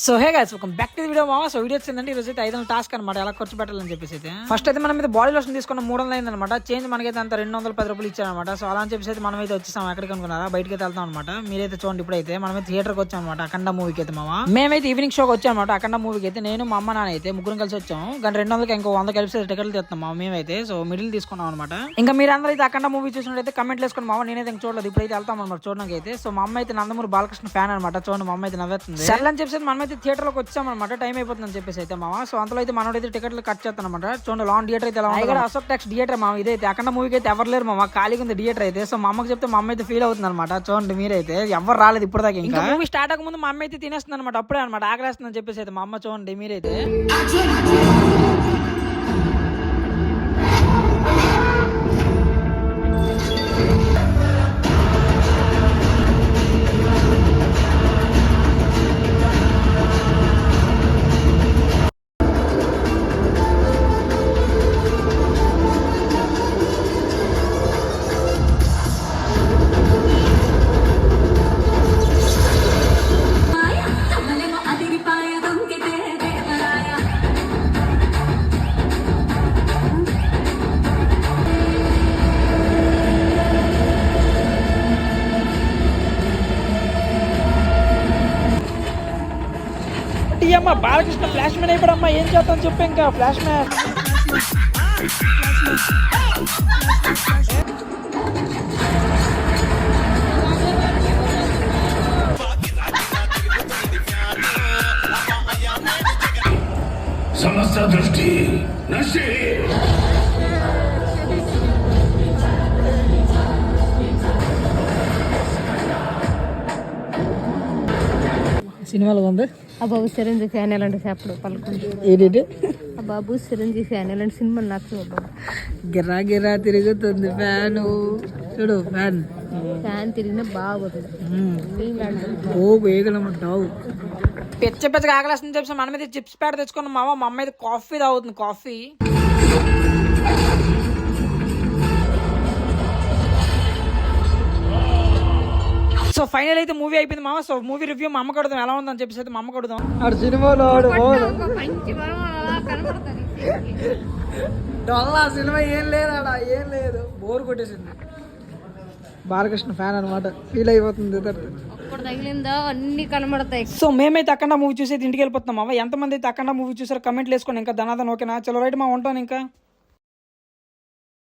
So hey guys welcome back to the video మామ. So video వచ్చిందంటే ఈరోజు అయితే 500 టాస్క్ అనమాట, ఎలా ఖర్చు పెట్టాలని చెప్పేసి అయితే ఫస్ట్ అయితే మనం మీద బాడీ లోషన్ తీసుకున్న 300 అయింది అనమాట. చేంజ్ మనకైతే అంత 210 రూపాయలు ఇచ్చారనమాట. సో అలా అని చెప్పేసి అయితే మనం అయితే వచ్చేసాం. ఎక్కడికి అనుకున్నారా, బయటకి అయితే వెళ్తాం అనమాట. మీరైతే చూడండి, ఇప్పుడైతే మనమైతే థియేటర్కి వచ్చాం అనమాట. అఖండ మూవీకి అయితే మామ మేమైతే ఈవినింగ్ షోకి వచ్చాం అనమాట. అఖండ మూవీకి అయితే నేను మా అమ్మ నాన్న అయితే ముగ్గురం కలిసి వచ్చాము. కానీ 200కి ఇంకో 100 కలిసి టికెట్లు తెస్తున్నాం మామ మేమైతే. సో మిడిల్ తీసుకున్నాం అనమాట. ఇంకా మీరు అందరూ అయితే అఖండ మూవీ చూసినట్టయితే కమెంట్లు వేసుకుని మామ. నేనైతే ఇంక చూడలేదు, ఇప్పుడైతే వెళ్తాం అనమాట చూడడానికి అయితే. సో మా అమ్మ అయితే నందమూరి బాలకృష్ణ ఫ్యాన్ అనమాట. చూడండి మా అమ్మ అయితే నవ్వుతుంది. సరే అని చెప్పేసి మనమైతే థియేటర్లోకి వచ్చాం అనమాట. టైం అయిపోతుందని చెప్పేసి అయితే మామ. సో అంతలో అయితే మనోడైతే టికెట్లు కట్ చేస్తాను అనమాట. చూడండి లాంగ్ థియేటర్ అయితే ఎలా ఉంది. అశోక్ ట్యాక్స్ థియేటర్ మామ ఇదైతే. అఖండ మూవీకి అయితే ఎవరు లేరు మామ, ఖాళీగా ఉంది థియేటర్ అయితే. సో మా అమ్మకి చెప్తే మా అమ్మ అయితే ఫీల్ అవుతుంది అనమాట. చూడండి మీరైతే ఎవరు రాలేదు ఇప్పుడు దాకా. ఇంకా మూవీ స్టార్ట్ అవ్వక ముందు మా అమ్మ అయితే తినేస్తుంది అనమాట. అప్పుడే అనమాట ఆకలేస్తుందని చెప్పేసి అయితే మా అమ్మ. చూడండి మీరైతే అమ్మ బాలకృష్ణ ఫ్లాష్ మ్యాన్ అయిపోడమ్మా. ఏం చేద్దాం చెప్పు, ఇంకా ఫ్లాష్ మ్యాన్ సమస్త దృష్టి నశే. సినిమాలో ఉంది. ఆ బాబు చిరంజీవి ఫ్యాన్ ఎలాంటి చెప్పడు పలుకుంటు. ఏంటి ఆ బాబు చిరంజీవి ఫ్యాన్ ఎలాంటి సినిమాలు నచ్చవు బాబు. గిర్రా గిర్రా తిరుగుతుంది ఫ్యాను. చూడు ఫ్యాన్ ఫ్యాన్ తిరిగిన బాగుంది. ఓ వేగలమంటావు. పెచ్చ పెచ్చగా ఆకలేస్తుంది చెప్పి మన మీద చిప్స్ ప్యాడ్ తెచ్చుకున్నాం మామ. మా అమ్మ అయితే కాఫీ తాగుతుంది, కాఫీ. సో ఫైనల్ అయితే మూవీ అయిపోయింది మామ. సో మూవీ రివ్యూ మా అమ్మ కడుదాం ఎలా ఉందని చెప్పేసి అయితే మా అమ్మ కడుదాం. ఆడు సినిమాలో డొల్లా సినిమా ఏం లేదు, ఆడ ఏం లేదు, బోర్ కొట్టేసింది. బాలకృష్ణ ఫ్యాన్ అనమాట, ఫీల్ అయిపోతుంది. తగిలిందో అన్ని కనబడతాయి. సో మేమైతే అఖండ మూవీ చూసి ఇంటికి వెళ్ళిపోతున్నాం. ఎంతమంది అయితే అఖండ మూవీ చూసారో కమెంట్లు వేసుకోండి. ఇంకా ధనాదన్ ఓకేనా? చలో రైట్ మా ఉంటాను ఇంకా.